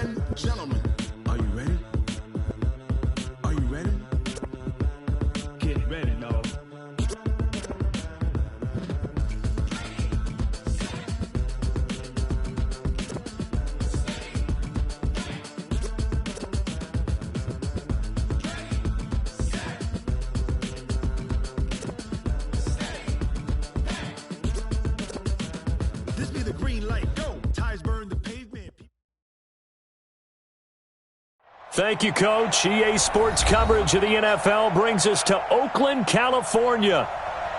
and gentlemen, are you ready? Are you ready? Get ready, dog. This be the green light. Go. Tires burn the pavement. Thank you, Coach. EA Sports coverage of the NFL brings us to Oakland, California.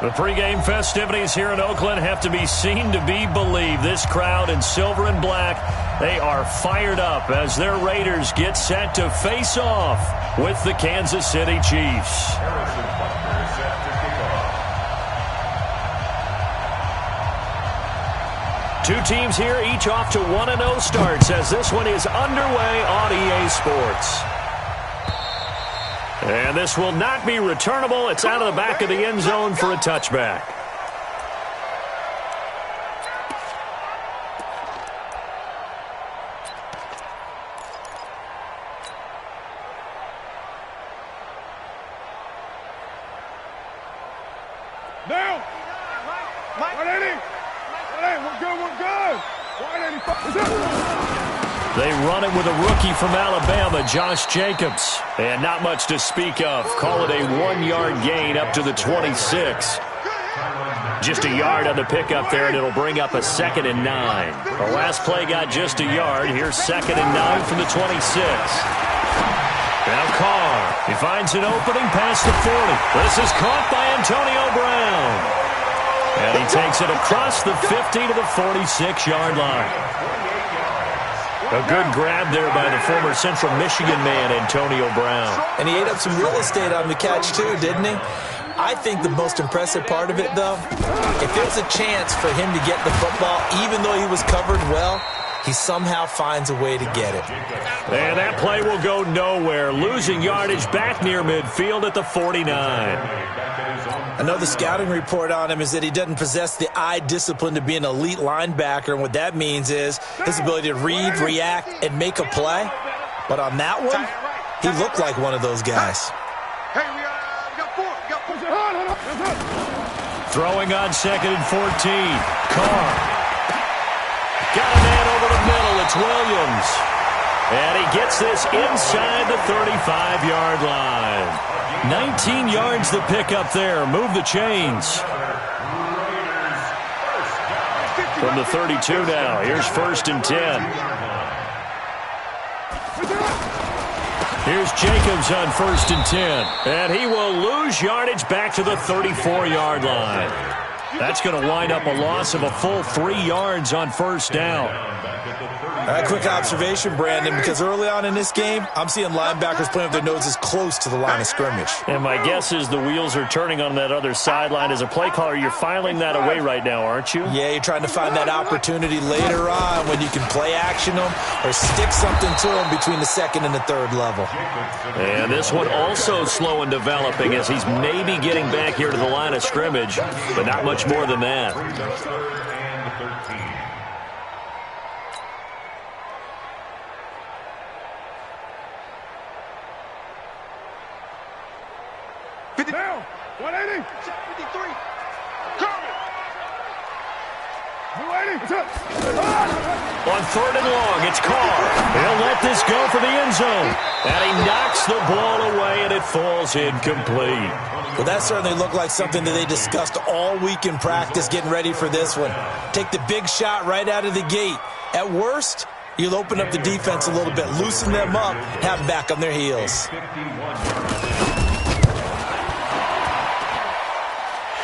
The pregame festivities here in Oakland have to be seen to be believed. This crowd in silver and black, they are fired up as their Raiders get set to face off with the Kansas City Chiefs. Two teams here, each off to 1-0 starts as this one is underway on EA Sports. And this will not be returnable. It's out of the back of the end zone for a touchback. Down! They run it with a rookie from Alabama, Josh Jacobs. And not much to speak of. Call it a 1-yard gain up to the 26. Just a yard on the pickup there, and it'll bring up a 2nd and 9. The last play got just a yard. Here's 2nd and 9 from the 26. Now Carr. He finds an opening past the 40. This is caught by Antonio Brown. And he takes it across the 50 to the 46-yard line. A good grab there by the former Central Michigan man, Antonio Brown. And he ate up some real estate on the catch, too, didn't he? I think the most impressive part of it, though, if there's a chance for him to get the football, even though he was covered well, he somehow finds a way to get it. And that play will go nowhere. Losing yardage back near midfield at the 49. Another scouting report on him is that he doesn't possess the eye discipline to be an elite linebacker, and what that means is his ability to read, react, and make a play. But on that one, he looked like one of those guys. Throwing on 2nd and 14. Carr. Got a man over the middle. It's Williams. And he gets this inside the 35-yard line. 19 yards to pick up there. Move the chains. From the 32 now. Here's 1st and 10. Here's Jacobs on 1st and 10. And he will lose yardage back to the 34-yard line. That's going to wind up a loss of a full 3 yards on 1st down. Quick observation, Brandon, because early on in this game, I'm seeing linebackers playing with their noses close to the line of scrimmage. And my guess is the wheels are turning on that other sideline. As a play caller, you're filing that away right now, aren't you? Yeah, you're trying to find that opportunity later on when you can play action them or stick something to them between the 2nd and the 3rd level. And this one also slow in developing as he's maybe getting back here to the line of scrimmage, but not much more than that. Down! 180! 53! Coming! 280! On 3rd and long, it's Carr. He'll let this go for the end zone. And he knocks the ball away, and it falls incomplete. Well, that certainly looked like something that they discussed all week in practice getting ready for this one. Take the big shot right out of the gate. At worst, you'll open up the defense a little bit, loosen them up, have them back on their heels.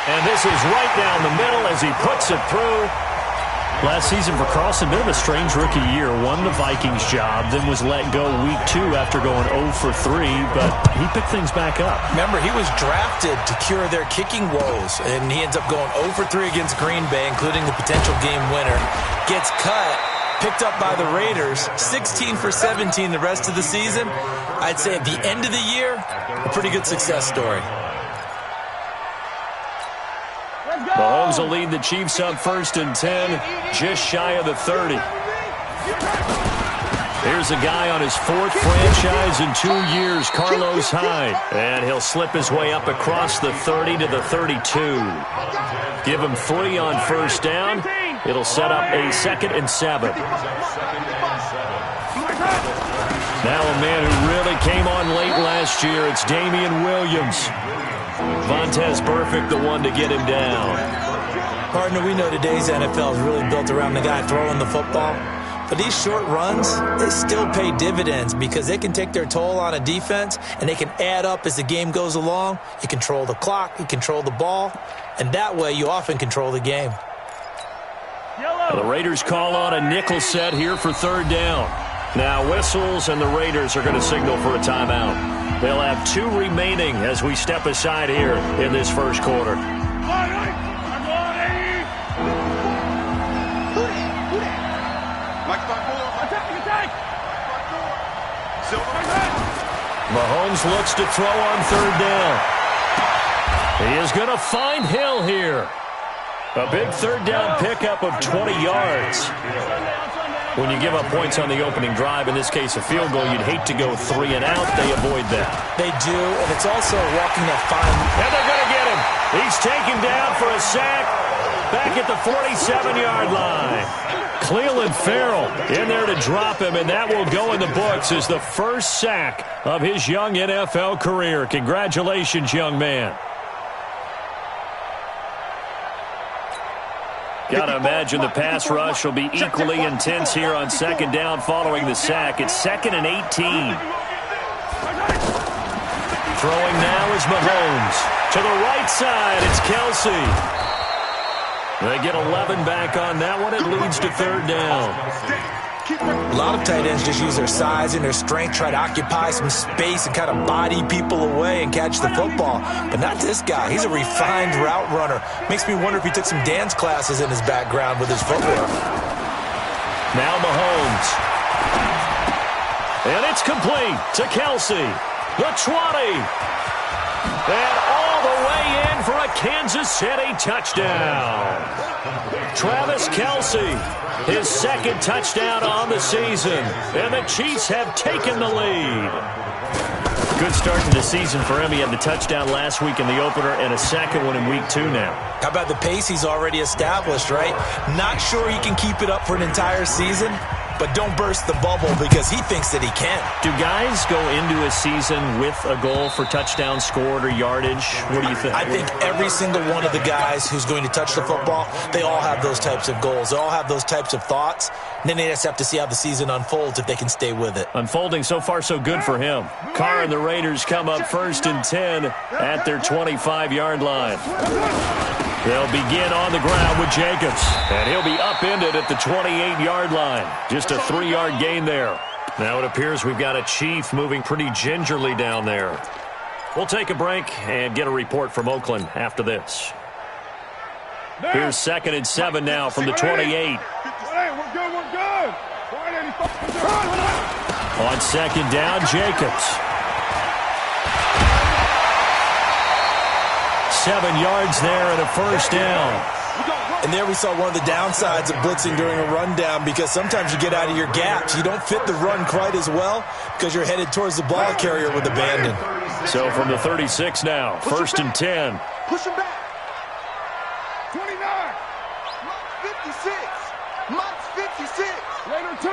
And this is right down the middle as he puts it through. Last season for Carlson, bit of a strange rookie year. Won the Vikings job, then was let go week 2 after going 0 for 3, but he picked things back up. Remember, he was drafted to cure their kicking woes, and he ends up going 0 for 3 against Green Bay, including the potential game winner. Gets cut, picked up by the Raiders, 16 for 17 the rest of the season. I'd say at the end of the year, a pretty good success story. Mahomes will lead the Chiefs up 1st and 10, just shy of the 30. Here's a guy on his 4th franchise in 2 years, Carlos Hyde. And he'll slip his way up across the 30 to the 32. Give him 3 on first down. It'll set up a 2nd and 7. Now a man who really came on late last year, it's Damian Williams. Vontaze Burfict, the one to get him down. Partner, we know today's NFL is really built around the guy throwing the football. But these short runs, they still pay dividends because they can take their toll on a defense and they can add up as the game goes along. You control the clock, you control the ball, and that way you often control the game. The Raiders call on a nickel set here for 3rd down. Now whistles, and the Raiders are going to signal for a timeout. They'll have 2 remaining as we step aside here in this first quarter. Mahomes looks to throw on 3rd down. He is going to find Hill here. A big 3rd down pickup of 20 yards. When you give up points on the opening drive, in this case a field goal, you'd hate to go 3 and out. They avoid that. They do, and it's also walking that fine. And they're going to get him. He's taken down for a sack back at the 47-yard line. Cleveland Farrell in there to drop him, and that will go in the books as the first sack of his young NFL career. Congratulations, young man. Got to imagine the pass rush will be equally intense here on 2nd down following the sack. It's 2nd and 18. Throwing now is Mahomes. To the right side, it's Kelsey. They get 11 back on that one. It leads to 3rd down. A lot of tight ends just use their size and their strength, try to occupy some space and kind of body people away and catch the football. But not this guy. He's a refined route runner. Makes me wonder if he took some dance classes in his background with his footwork. Now Mahomes. And it's complete to Kelsey. The 20. And all the way in for a Kansas City touchdown. Travis Kelsey, his 2nd touchdown on the season. And the Chiefs have taken the lead. Good start to the season for him. He had the touchdown last week in the opener and a 2nd one in week 2 now. How about the pace he's already established, right? Not sure he can keep it up for an entire season, but don't burst the bubble because he thinks that he can. Do guys go into a season with a goal for touchdown scored or yardage? What do you think? I think every single one of the guys who's going to touch the football, they all have those types of goals. They all have those types of thoughts. And then they just have to see how the season unfolds if they can stay with it. Unfolding so far so good for him. Carr and the Raiders come up 1st and 10 at their 25-yard line. They'll begin on the ground with Jacobs, and he'll be upended at the 28-yard line. Just a 3-yard gain there. Now it appears we've got a Chief moving pretty gingerly down there. We'll take a break and get a report from Oakland after this. Here's 2nd and 7 now from the 28. We're good. On 2nd down, Jacobs. 7 yards there and a first down. And there we saw one of the downsides of blitzing during a rundown because sometimes you get out of your gaps. You don't fit the run quite as well because you're headed towards the ball carrier with abandon. So from the 36 now, 1st and 10. Push him back. 29. Mike's 56. Mike's 56. Later 2.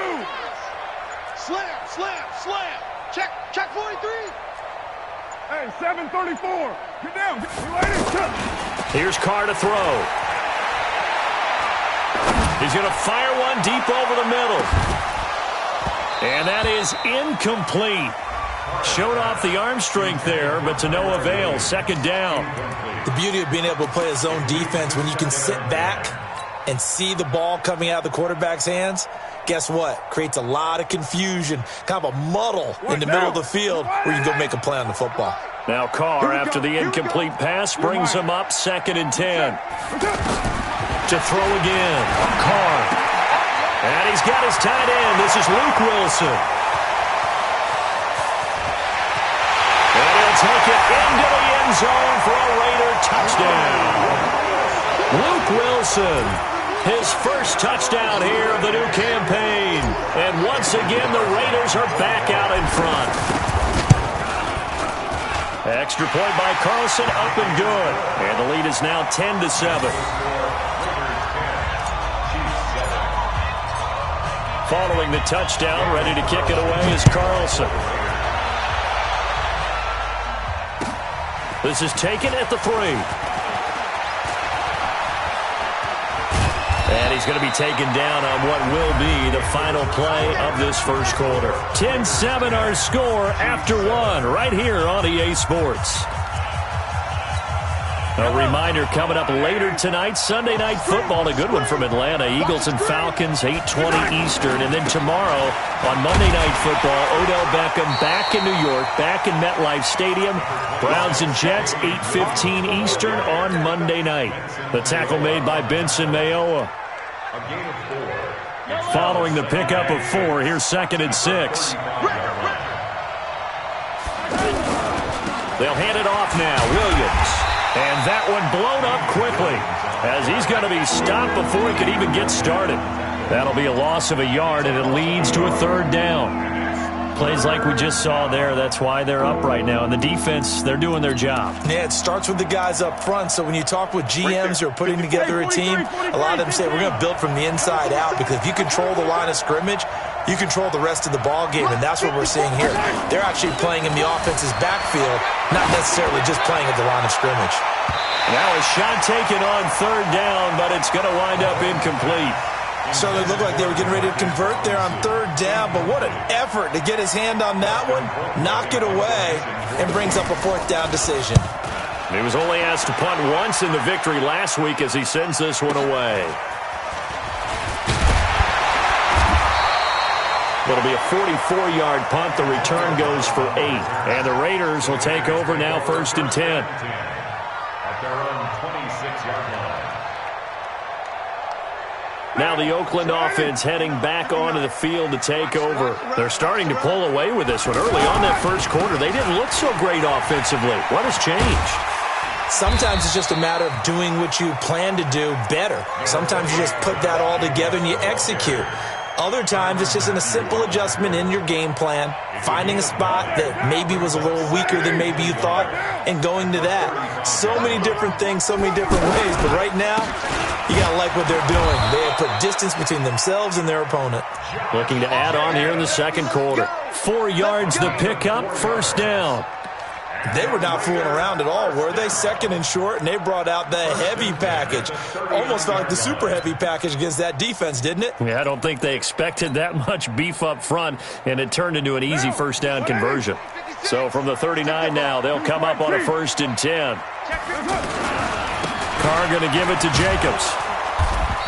Slam. Check 43. Hey, 734. Get down. Here's Carr to throw. He's going to fire one deep over the middle. And that is incomplete. Showed off the arm strength there, but to no avail. 2nd down. The beauty of being able to play a zone defense when you can sit back and see the ball coming out of the quarterback's hands, guess what? Creates a lot of confusion, kind of a muddle in the middle of the field where you can go make a play on the football. Now Carr, after the incomplete pass, brings him up 2nd and 10. To throw again. Carr. And he's got his tight end. This is Luke Wilson. And he'll take it into the end zone for a Raider touchdown. Luke Wilson, his first touchdown here of the new campaign. And what once again, the Raiders are back out in front. Extra point by Carlson, up and good. And the lead is now 10-7. Following the touchdown, ready to kick it away is Carlson. This is taken at the 3. And he's going to be taken down on what will be the final play of this first quarter. 10-7 our score after 1 right here on EA Sports. A reminder coming up later tonight, Sunday Night Football, a good one from Atlanta. Eagles and Falcons, 8:20 Eastern. And then tomorrow on Monday Night Football, Odell Beckham back in New York, back in MetLife Stadium. Browns and Jets, 8:15 Eastern on Monday night. The tackle made by Benson Mayowa. Following the pickup of 4, here's 2nd and 6. They'll hand it off now. Williams. And that one blown up quickly as he's going to be stopped before he could even get started. That'll be a loss of a yard, and it leads to a 3rd down. Plays like we just saw there, that's why they're up right now. And the defense, they're doing their job. Yeah, it starts with the guys up front. So when you talk with GMs who are putting together a team, a lot of them say we're going to build from the inside out, because if you control the line of scrimmage, you control the rest of the ball game, and that's what we're seeing here. They're actually playing in the offense's backfield, not necessarily just playing at the line of scrimmage. Now a shot taken on 3rd down, but it's going to wind up incomplete. Certainly looked like they were getting ready to convert there on 3rd down, but what an effort to get his hand on that one, knock it away, and brings up a 4th down decision. He was only asked to punt once in the victory last week as he sends this one away. It'll be a 44-yard punt. The return goes for 8. And the Raiders will take over now 1st and 10. At their own 26-yard line. Now the Oakland offense heading back onto the field to take over. They're starting to pull away with this one. Early on that first quarter, they didn't look so great offensively. What has changed? Sometimes it's just a matter of doing what you plan to do better. Sometimes you just put that all together and you execute. Other times, it's just a simple adjustment in your game plan, finding a spot that maybe was a little weaker than maybe you thought, and going to that. So many different things, so many different ways, but right now, you got to like what they're doing. They have put distance between themselves and their opponent. Looking to add on here in the second quarter. 4 yards the pickup, 1st down. They were not fooling around at all, were they? 2nd and short, and they brought out the heavy package. Almost felt like the super heavy package against that defense, didn't it? Yeah, I don't think they expected that much beef up front, and it turned into an easy 1st down conversion. So from the 39 now, they'll come up on a 1st and 10. Carr going to give it to Jacobs.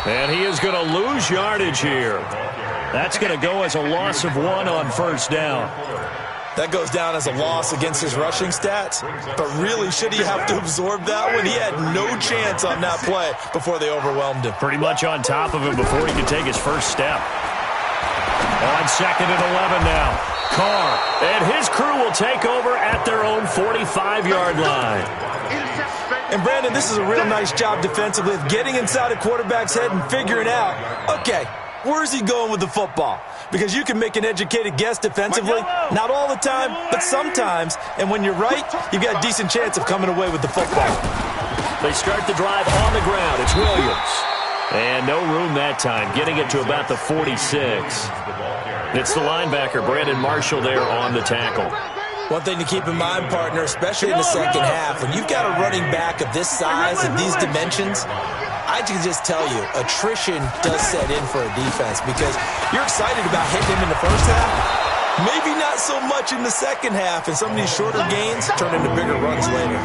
And he is going to lose yardage here. That's going to go as a loss of 1 on 1st down. That goes down as a loss against his rushing stats. But really, should he have to absorb that one? He had no chance on that play before they overwhelmed him. Pretty much on top of him before he could take his first step. On 2nd and 11 now. Carr and his crew will take over at their own 45-yard line. And, Brandon, this is a real nice job defensively of getting inside a quarterback's head and figuring out, okay, where's he going with the football? Because you can make an educated guess defensively, not all the time, but sometimes. And when you're right, you've got a decent chance of coming away with the football. They start the drive on the ground. It's Williams. And no room that time, getting it to about the 46. It's the linebacker, Brandon Marshall, there on the tackle. One thing to keep in mind, partner, especially in the second half, when you've got a running back of this size and these dimensions, I can just tell you, attrition does set in for a defense because you're excited about hitting him in the first half. Maybe not so much in the second half, and some of these shorter gains turn into bigger runs later.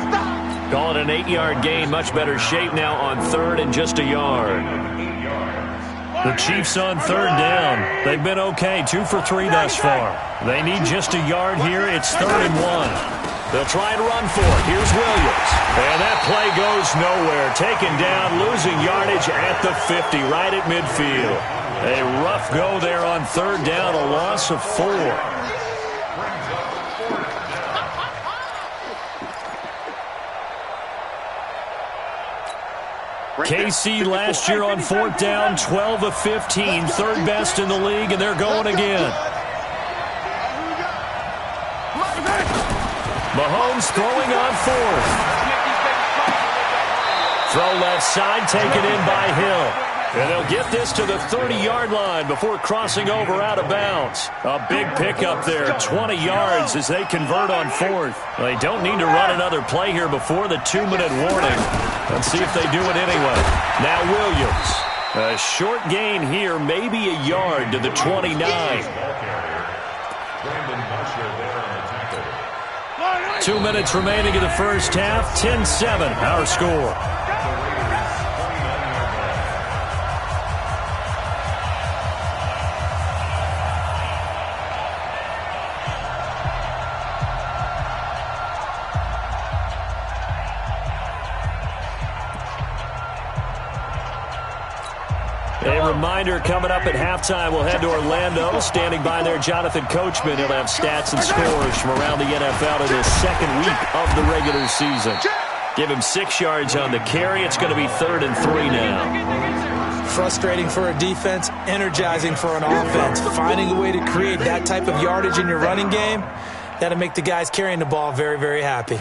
Call it an 8-yard gain, much better shape now on 3rd and just a yard. The Chiefs on 3rd down. They've been okay, 2 for 3 thus far. They need just a yard here. It's 3rd and 1. They'll try and run for it. Here's Williams. And that play goes nowhere. Taken down, losing yardage at the 50, right at midfield. A rough go there on 3rd down, a loss of 4. KC last year on fourth down, 12 of 15, third best in the league, and they're going again. Mahomes throwing on fourth. Throw left side, taken in by Hill. And they'll get this to the 30-yard line before crossing over out of bounds. A big pickup there, 20 yards as they convert on fourth. They don't need to run another play here before the 2-minute warning. Let's see if they do it anyway. Now Williams. A short gain here, maybe a yard to the 29. Brandon Busher there on the tackle. 2 minutes remaining in the first half, 10-7, our score. A reminder coming up at halftime, we'll head to Orlando. Standing by there, Jonathan Coachman. He'll have stats and scores from around the NFL in his second week of the regular season. Give him 6 yards on the carry. It's going to be 3rd and 3 now. Frustrating for a defense, energizing for an offense. Finding a way to create that type of yardage in your running game, that'll make the guys carrying the ball very, very happy.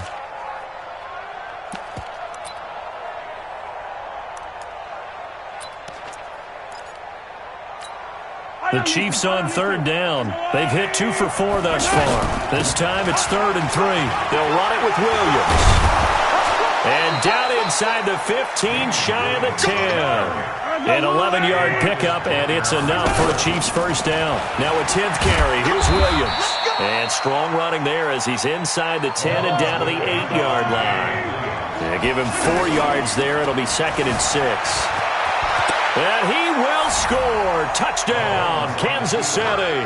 The Chiefs on 3rd down. They've hit 2 for 4 thus far. This time it's 3rd and 3. They'll run it with Williams. And down inside the 15, shy of the 10. An 11-yard pickup, and it's enough for a Chiefs first down. Now a 10th carry. Here's Williams. And strong running there as he's inside the 10 and down to the 8-yard line. Give him 4 yards there. It'll be 2nd and 6. And he will score. Touchdown, Kansas City.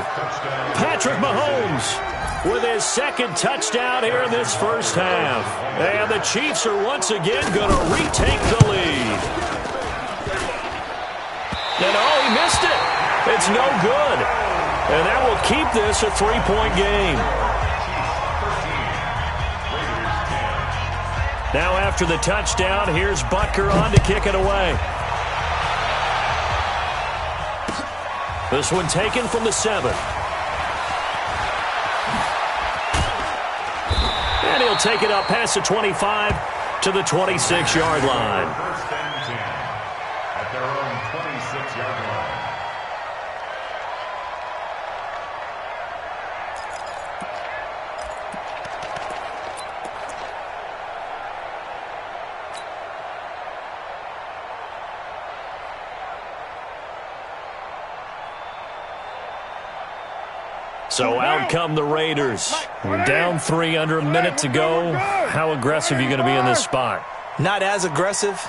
Patrick Mahomes with his 2nd touchdown here in this first half. And the Chiefs are once again going to retake the lead. And oh, he missed it. It's no good. And that will keep this a 3-point game. Now after the touchdown, here's Butker on to kick it away. This one taken from the 7. And he'll take it up past the 25 to the 26-yard line. 1st and 10 at their own 26-yard line. So out come the Raiders. We're down 3 under a minute to go. How aggressive are you going to be in this spot? Not as aggressive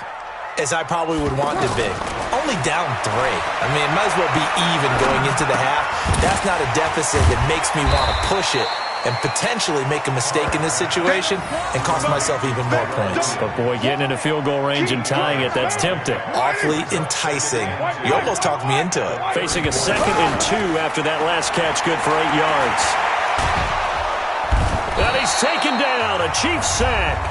as I probably would want to be. Only down 3. I mean, it might as well be even going into the half. That's not a deficit that makes me want to push it and potentially make a mistake in this situation and cost myself even more points. But, boy, getting into field goal range and tying it, that's tempting. Awfully enticing. You almost talked me into it. Facing a 2nd and 2 after that last catch, good for 8 yards. And he's taken down, a Chiefs sack.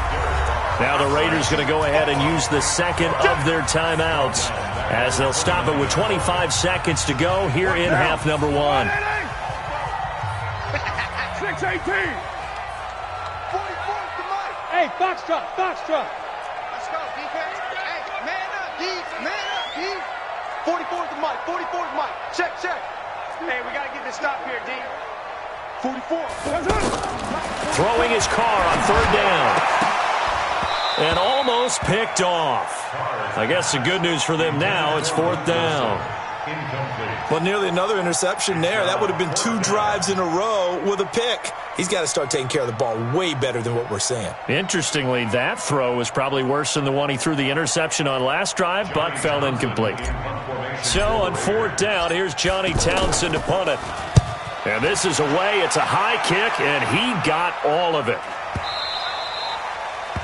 Now the Raiders going to go ahead and use the 2nd of their timeouts as they'll stop it with 25 seconds to go here in half number 1. 6-18. 44 to Mike. Hey, Foxtrot, Foxtrot. Let's go, DK. Hey, man up, D. Man up, D. 44 to Mike, 44 to Mike. Check, check. Hey, we got to get this stop here, D. 44. Throwing his car on 3rd down. And almost picked off. I guess the good news for them now, it's 4th down. Incomplete. Well, nearly another interception there. That would have been 2 drives in a row with a pick. He's got to start taking care of the ball way better than what we're seeing. Interestingly, that throw was probably worse than the one he threw the interception on last drive, but fell incomplete. So on 4th down, here's Johnny Townsend to punt it. And this is away. It's a high kick, and he got all of it.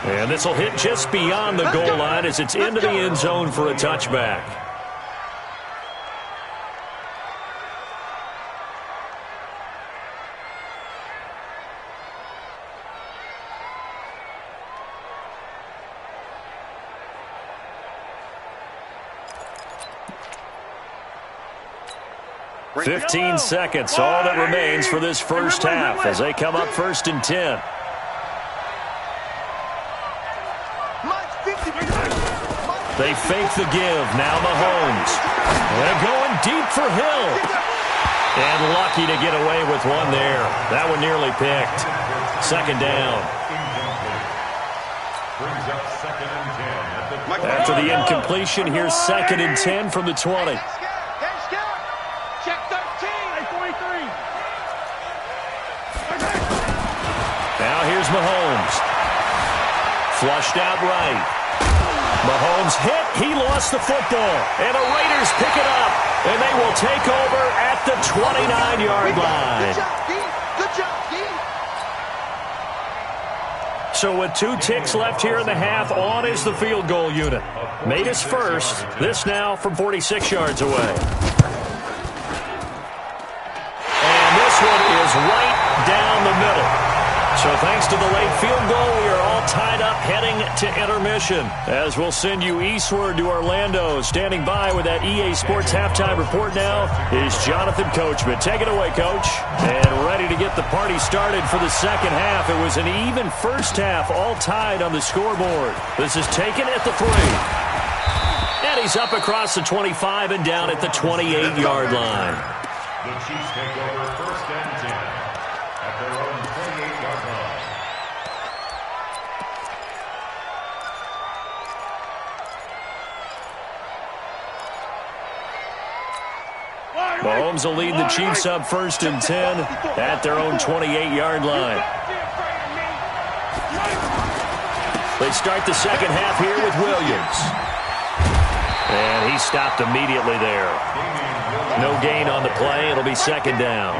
And this will hit just beyond the goal line as it's into the end zone for a touchback. 15 seconds, all that remains for this first half as they come up 1st and 10. They fake the give. Now Mahomes. They're going deep for Hill. And lucky to get away with one there. That one nearly picked. 2nd down. After the incompletion, here's 2nd and 10 from the 20. Now here's Mahomes. Flushed out right. Mahomes hit. He lost the football. And the Raiders pick it up. And they will take over at the 29-yard line. Good job, D. So with 2 ticks left here in the half, on is the field goal unit. Made his first. This now from 46 yards away. And this one is right down the middle. So thanks to the late field goal, we are all tied up heading to intermission. As we'll send you eastward to Orlando. Standing by with that EA Sports halftime report now is Jonathan Coachman. Take it away, Coach. And ready to get the party started for the second half. It was an even first half, all tied on the scoreboard. This is taken at the 3. And he's up across the 25 and down at the 28-yard line. The Chiefs take over 1st and 10 at their own 28-yard line. Mahomes will lead the Chiefs up 1st and 10 at their own 28-yard line. They start the second half here with Williams. And he stopped immediately there. No gain on the play. It'll be 2nd down.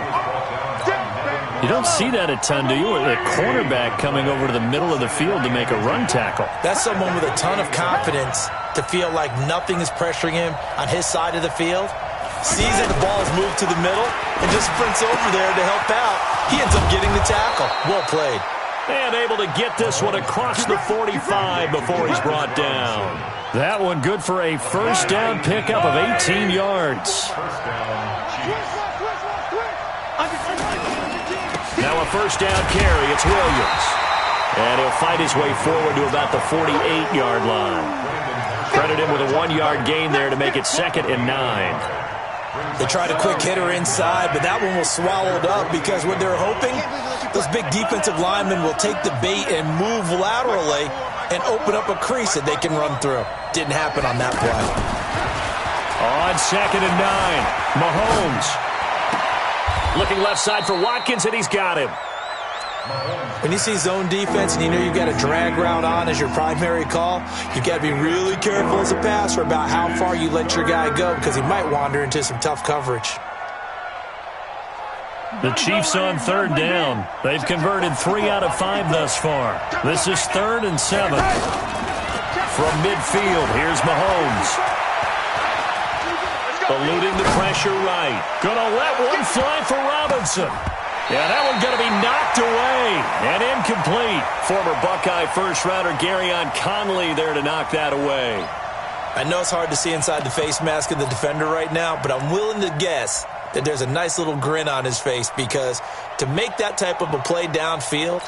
You don't see that a ton, do you? A cornerback coming over to the middle of the field to make a run tackle. That's someone with a ton of confidence to feel like nothing is pressuring him on his side of the field. Sees that the ball is moved to the middle and just sprints over there to help out. He ends up getting the tackle. Well played. And able to get this one across the 45 before he's brought down. That one good for a first down pickup of 18 yards. Now a first down carry. It's Williams. And he'll fight his way forward to about the 48-yard line. Credit him with a 1-yard gain there to make it 2nd and 9. They tried a quick hitter inside, but that one was swallowed up because what they're hoping, those big defensive linemen will take the bait and move laterally and open up a crease that they can run through. Didn't happen on that play. On 2nd and 9, Mahomes. Looking left side for Watkins, and he's got him. When you see zone defense and you know you've got a drag route on as your primary call, you've got to be really careful as a passer about how far you let your guy go because he might wander into some tough coverage. The Chiefs on 3rd down. They've converted 3 out of 5 thus far. This is 3rd and 7. From midfield, here's Mahomes. Eluding the pressure right. Gonna let one fly for Robinson. Yeah, that one going to be knocked away and incomplete. Former Buckeye first-rounder Garyon Conley there to knock that away. I know it's hard to see inside the face mask of the defender right now, but I'm willing to guess that there's a nice little grin on his face because to make that type of a play downfield,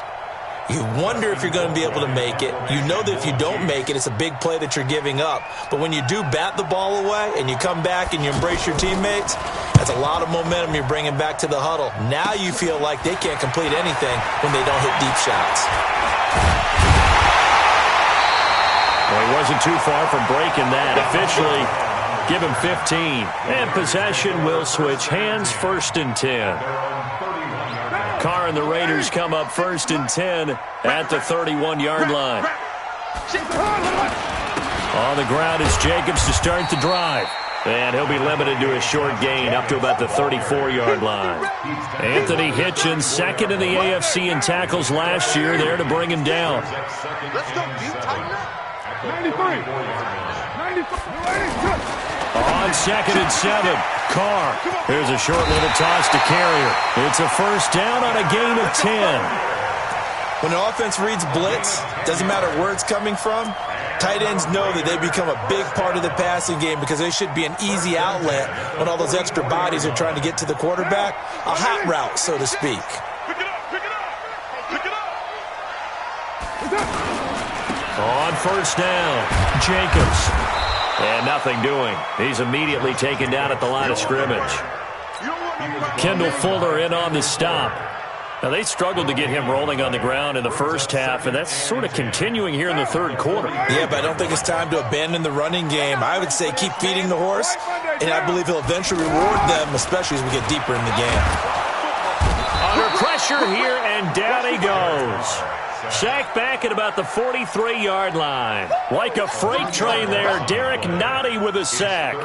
you wonder if you're going to be able to make it. You know that if you don't make it, it's a big play that you're giving up. But when you do bat the ball away and you come back and you embrace your teammates, that's a lot of momentum you're bringing back to the huddle. Now you feel like they can't complete anything when they don't hit deep shots. Well, he wasn't too far from breaking that. Officially, give him 15. And possession will switch hands, 1st and 10. Carr and the Raiders come up 1st and 10 at the 31-yard line. On the ground is Jacobs to start the drive. And he'll be limited to a short gain up to about the 34-yard line. Anthony Hitchens, 2nd in the AFC in tackles last year, there to bring him down. Let's go, D. Tighten up. 93. On 2nd and 7, Carr. Here's a short little toss to Carrier. It's a first down on a gain of 10. When an offense reads blitz, doesn't matter where it's coming from, Tight ends know that they become a big part of the passing game because they should be an easy outlet when all those extra bodies are trying to get to the quarterback. A hot route, so to speak. Pick it up, pick it up, pick it up. On first down, Jacobs. And nothing doing. He's immediately taken down at the line of scrimmage. Kendall Fuller in on the stop. Now, they struggled to get him rolling on the ground in the first half, and that's sort of continuing here in the third quarter. Yeah, but I don't think it's time to abandon the running game. I would say keep feeding the horse, and I believe he'll eventually reward them, especially as we get deeper in the game. Under pressure here, and down he goes. Sacked back at about the 43-yard line. Like a freight train there, Derek Nottie with a sack.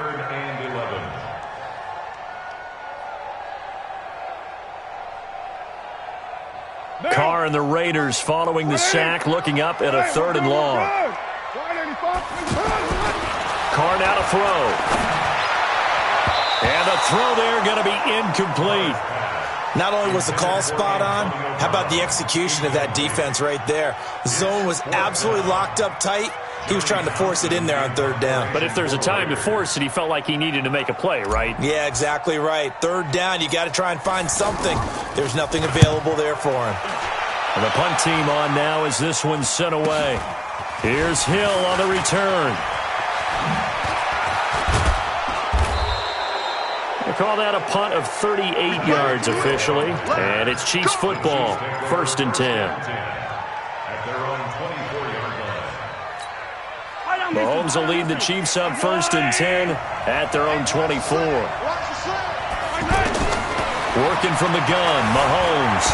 Carr and the Raiders following the sack, looking up at a 3rd and long. Carr now to throw. And the throw there going to be incomplete. Not only was the call spot on, how about the execution of that defense right there? The zone was absolutely locked up tight. He was trying to force it in there on 3rd down. But if there's a time to force it, he felt like he needed to make a play, right? Yeah, exactly right. 3rd down, you got to try and find something. There's nothing available there for him. And the punt team on now as this one's sent away. Here's Hill on the return. They call that a punt of 38 yards officially. And it's Chiefs football, 1st and 10. Mahomes will lead the Chiefs up 1st and 10 at their own 24. Working from the gun, Mahomes.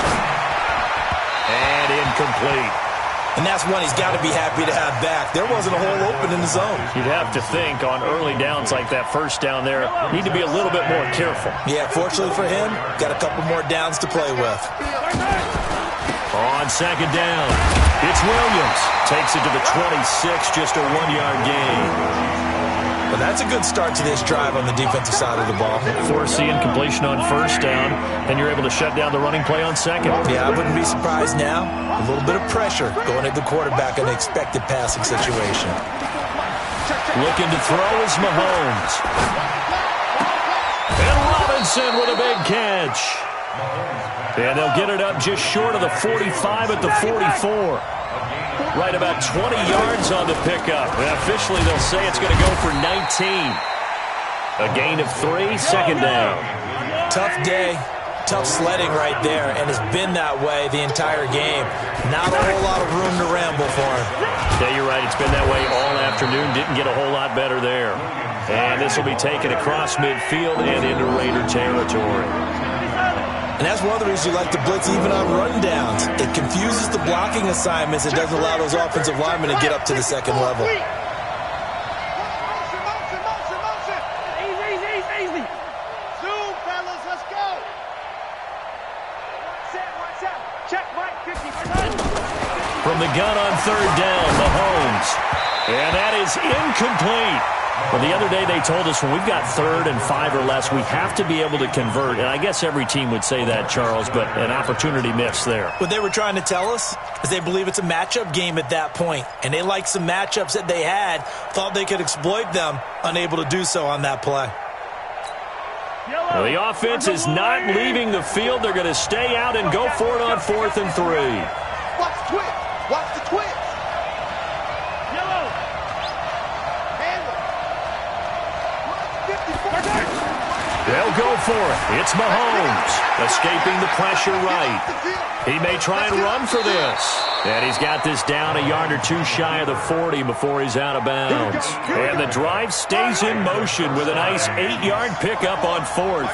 And incomplete. And that's one he's got to be happy to have back. There wasn't a hole open in the zone. You'd have to think on early downs like that first down there, need to be a little bit more careful. Yeah, fortunately for him, got a couple more downs to play with. On 2nd down, it's Williams. Takes it to the 26, just a 1-yard gain. Well, that's a good start to this drive on the defensive side of the ball. Force the incompletion on 1st down, and you're able to shut down the running play on 2nd. Yeah, I wouldn't be surprised now. A little bit of pressure going at the quarterback in an expected passing situation. Looking to throw is Mahomes. And Robinson with a big catch. And they'll get it up just short of the 45 at the 44. Right about 20 yards on the pickup. And officially, they'll say it's going to go for 19. A gain of 3, 2nd down. Tough day, tough sledding right there, and it's been that way the entire game. Not a whole lot of room to ramble for him. Yeah, you're right. It's been that way all afternoon. Didn't get a whole lot better there. And this will be taken across midfield and into Raider territory. And that's one of the reasons you like to blitz even on rundowns. It confuses the blocking assignments. It doesn't allow those offensive linemen to get up to the 2nd level. Easy. Zoom, fellas, let's go. Check right, 50. From the gun on 3rd down, Mahomes. And that is incomplete. Well, the other day they told us when we've got 3rd and 5 or less, we have to be able to convert. And I guess every team would say that, Charles, but an opportunity missed there. What they were trying to tell us is they believe it's a matchup game at that point. And they liked some matchups that they had, thought they could exploit them, unable to do so on that play. Well, the offense is not leaving the field. They're going to stay out and go for it on 4th and 3. Watch the twist. Watch the twist. Yellow. They'll go for it. It's Mahomes, escaping the pressure right. He may try and run for this. And he's got this down a yard or two shy of the 40 before he's out of bounds. And the drive stays in motion with a nice 8-yard pickup on 4th.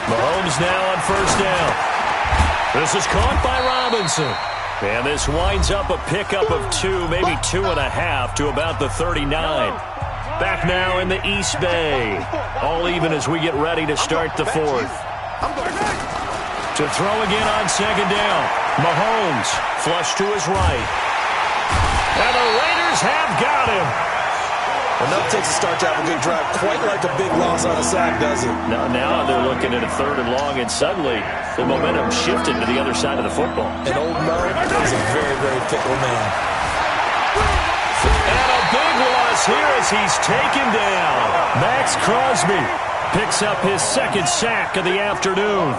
Mahomes now on 1st down. This is caught by Robinson. And this winds up a pickup of 2, maybe 2.5 to about the 39. Back now in the East Bay. All even as we get ready to start the 4th. To throw again on 2nd down. Mahomes flush to his right. And the Raiders have got him. Enough takes a start to have a good drive. Quite like a big loss on a sack, does it? Now they're looking at a 3rd and long, and suddenly the momentum shifted to the other side of the football. And old Mo is a very, very fickle man. And a big loss here as he's taken down. Max Crosby picks up his 2nd sack of the afternoon.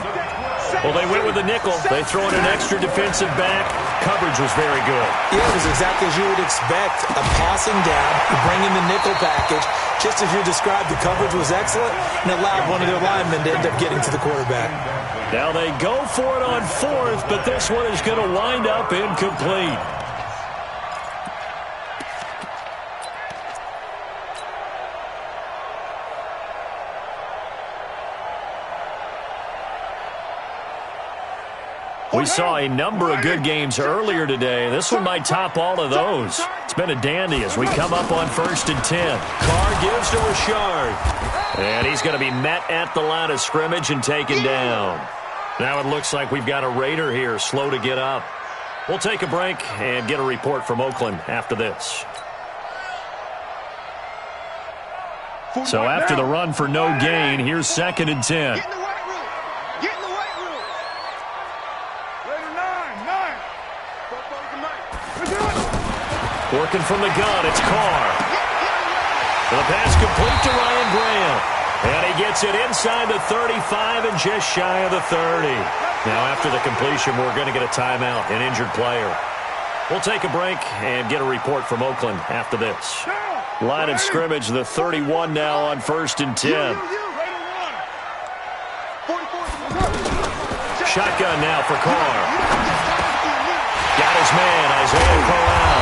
Well, they went with the nickel. They throw in an extra defensive back. Coverage was very good. Yeah, it was exactly as you would expect. A passing down, you bring in the nickel package. Just as you described, the coverage was excellent and allowed one of their linemen to end up getting to the quarterback. Now they go for it on 4th, but this one is going to wind up incomplete. We saw a number of good games earlier today. This one might top all of those. It's been a dandy as we come up on 1st and 10. Carr gives to Richard. And he's going to be met at the line of scrimmage and taken down. Now it looks like we've got a Raider here slow to get up. We'll take a break and get a report from Oakland after this. So after the run for no gain, here's 2nd and 10. Working from the gun, it's Carr. The pass complete to Ryan Graham. And he gets it inside the 35 and just shy of the 30. Now after the completion, we're going to get a timeout, an injured player. We'll take a break and get a report from Oakland after this. Line of scrimmage, the 31 now on 1st and 10. Shotgun now for Carr. Got his man, Isaiah Corral.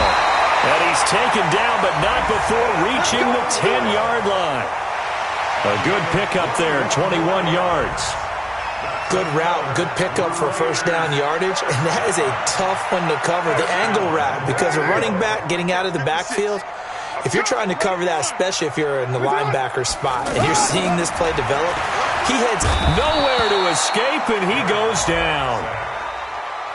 And he's taken down, but not before reaching the 10-yard line. A good pickup there, 21 yards. Good route, good pickup for 1st down yardage, and that is a tough one to cover, the angle route, because a running back getting out of the backfield, if you're trying to cover that, especially if you're in the linebacker spot, and you're seeing this play develop, he heads nowhere to escape, and he goes down.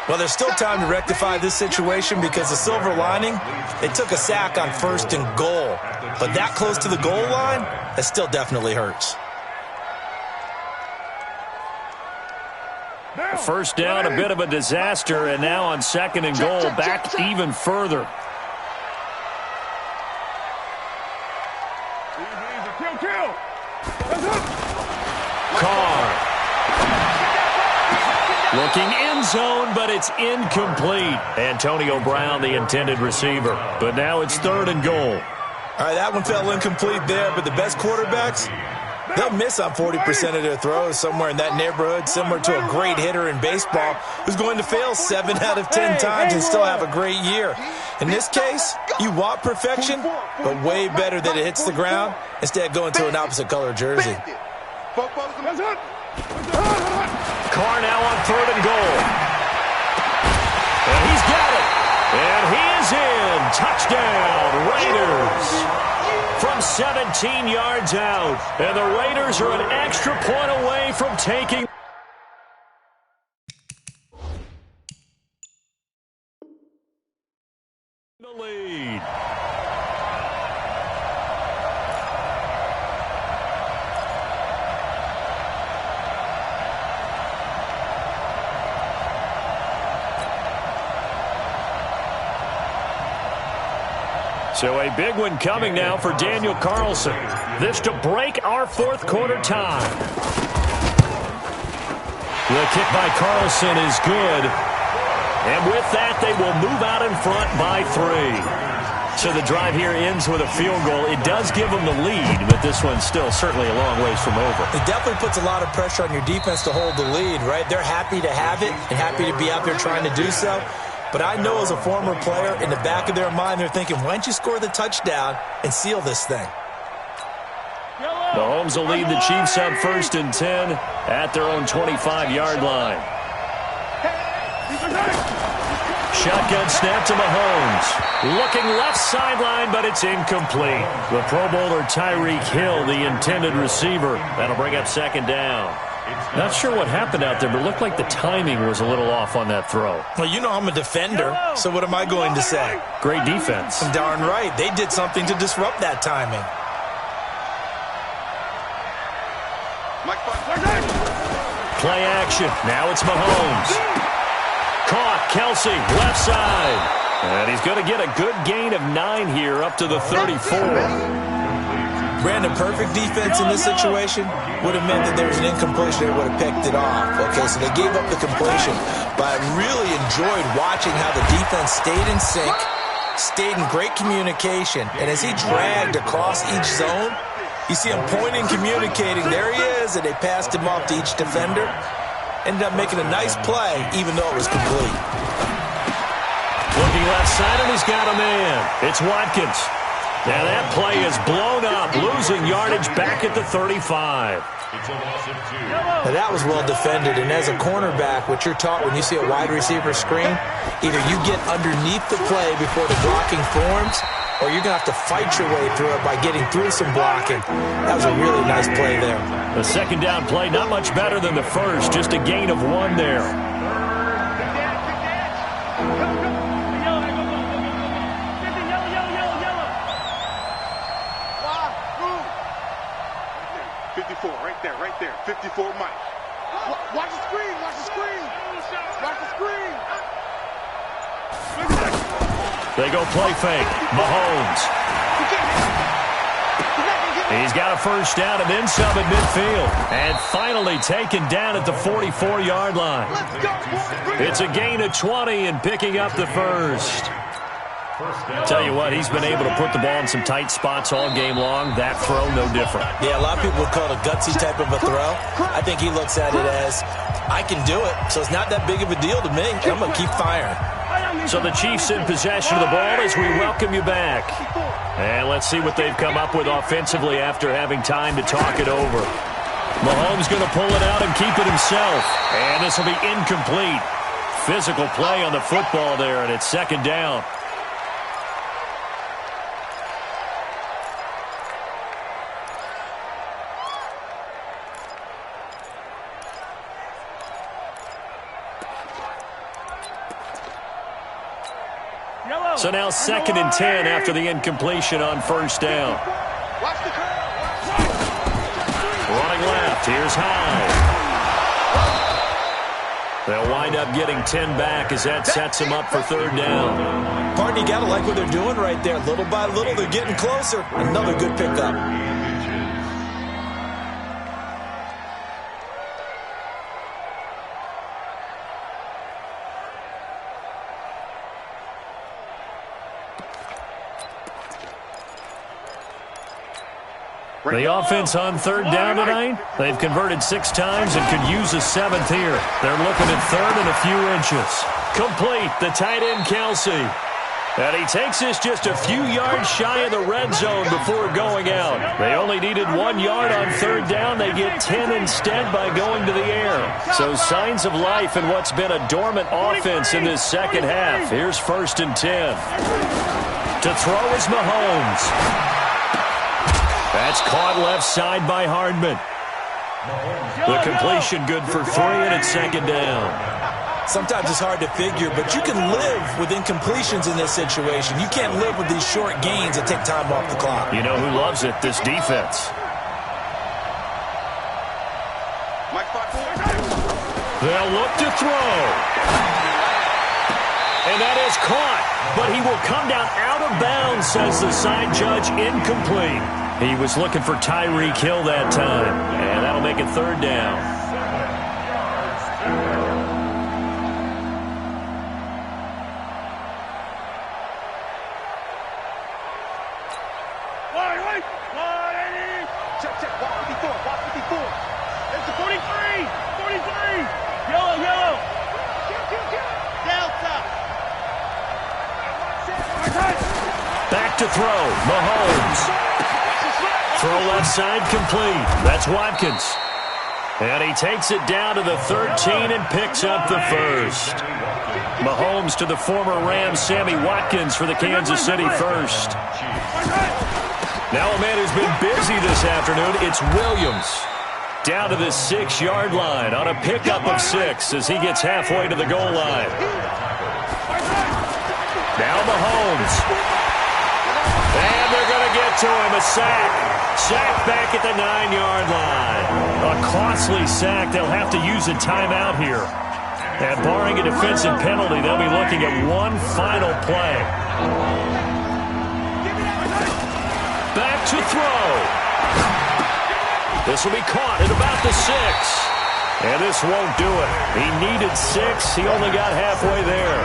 Well, there's still time to rectify this situation because the silver lining, they took a sack on 1st and goal. But that close to the goal line, that still definitely hurts. 1st down, a bit of a disaster, and now on 2nd and goal, back even further. Carr. Looking end zone, but it's incomplete. Antonio Brown, the intended receiver. But now it's 3rd and goal. All right, that one fell incomplete there, but the best quarterbacks, they'll miss on 40% of their throws, somewhere in that neighborhood, similar to a great hitter in baseball who's going to fail 7 out of 10 times and still have a great year. In this case, you want perfection, but way better that it hits the ground instead of going to an opposite color jersey. Carr now on 3rd and goal. And he's got it. And he is in. Touchdown, Raiders. From 17 yards out. And the Raiders are an extra point away from taking the lead. So a big one coming now for Daniel Carlson. This to break our 4th quarter tie. The kick by Carlson is good. And with that, they will move out in front by 3. So the drive here ends with a field goal. It does give them the lead, but this one's still certainly a long ways from over. It definitely puts a lot of pressure on your defense to hold the lead, right? They're happy to have it and happy to be out there trying to do so. But I know as a former player, in the back of their mind, they're thinking, why don't you score the touchdown and seal this thing? Mahomes will lead the Chiefs up 1st and 10 at their own 25-yard line. Shotgun snap to Mahomes. Looking left sideline, but it's incomplete. The Pro Bowler Tyreek Hill, the intended receiver. That'll bring up 2nd down. Not sure what happened out there, but it looked like the timing was a little off on that throw. Well, you know I'm a defender, so what am I going to say? Great defense. Darn right. They did something to disrupt that timing. play action. Now it's Mahomes. Caught. Kelsey, left side. And he's going to get a good gain of 9 here up to the 34. Brandon, perfect defense in this situation would have meant that there was an incompletion. They would have picked it off. Okay, so they gave up the completion. But I really enjoyed watching how the defense stayed in sync, stayed in great communication. And as he dragged across each zone, you see him pointing, communicating. There he is, and they passed him off to each defender. Ended up making a nice play, even though it was complete. Looking left side, and he's got a man. It's Watkins. Now that play is blown up, losing yardage back at the 35. Now that was well defended, and as a cornerback, what you're taught when you see a wide receiver screen, either you get underneath the play before the blocking forms, or you're going to have to fight your way through it by getting through some blocking. That was a really nice play there. The second down play, not much better than the first, just a gain of 1 there. 54, right there. 54, Mike. Watch the screen, watch the screen. Watch the screen. They go play fake. Mahomes. He's got a first down and then some at midfield. And finally taken down at the 44-yard line. It's a gain of 20 and picking up the first. Tell you what, he's been able to put the ball in some tight spots all game long. That throw, no different. Yeah, a lot of people would call it a gutsy type of a throw. I think he looks at it as, I can do it, so it's not that big of a deal to me. I'm going to keep firing. So the Chiefs in possession of the ball as we welcome you back. And let's see what they've come up with offensively after having time to talk it over. Mahomes going to pull it out and keep it himself. And this will be incomplete. Physical play on the football there, and it's second down. So now 2nd and 10 after the incompletion on first down. Running left, here's Hyde. They'll wind up getting 10 back as that sets them up for third down. Pardon, you got to like what they're doing right there. Little by little, they're getting closer. Another good pickup. The offense on third down tonight, they've converted 6 times and could use a 7th here. They're looking at third and a few inches. Complete, the tight end Kelsey. And he takes this just a few yards shy of the red zone before going out. They only needed 1 yard on third down. They get 10 instead by going to the air. So signs of life in what's been a dormant offense in this second half. Here's 1st and 10. To throw is Mahomes. That's caught left side by Hardman. The completion good for 3, and it's second down. Sometimes it's hard to figure, but you can live with incompletions in this situation. You can't live with these short gains that take time off the clock. You know who loves it? This defense. They'll look to throw. And that is caught, but he will come down out of bounds, says the side judge, incomplete. He was looking for Tyreek Hill that time, and that'll make it third down. Check, 54, 54. It's the 43. Yellow. Delta. Back to throw, Mahomes. Throw left side complete. That's Watkins. And he takes it down to the 13 and picks up the first. Mahomes to the former Rams, Sammy Watkins for the Kansas City first. Now a man who's been busy this afternoon, it's Williams. Down to the 6-yard line on a pickup of 6 as he gets halfway to the goal line. Now Mahomes. And they're going to get to him, a sack. Sack back at the 9-yard line. A costly sack. They'll have to use a timeout here. And barring a defensive penalty, they'll be looking at one final play. Back to throw. This will be caught at about the 6. And this won't do it. He needed 6. He only got halfway there.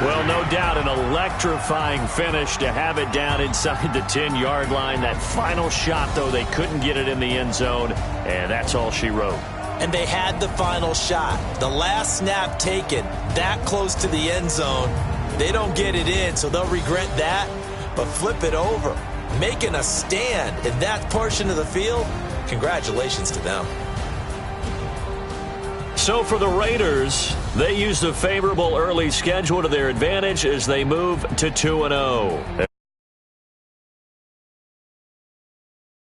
Well, no doubt an electrifying finish to have it down inside the 10-yard line. That final shot, though, they couldn't get it in the end zone, and that's all she wrote. And they had the final shot. The last snap taken that close to the end zone. They don't get it in, so they'll regret that. But flip it over, making a stand in that portion of the field, congratulations to them. So for the Raiders, they used a favorable early schedule to their advantage as they move to 2-0.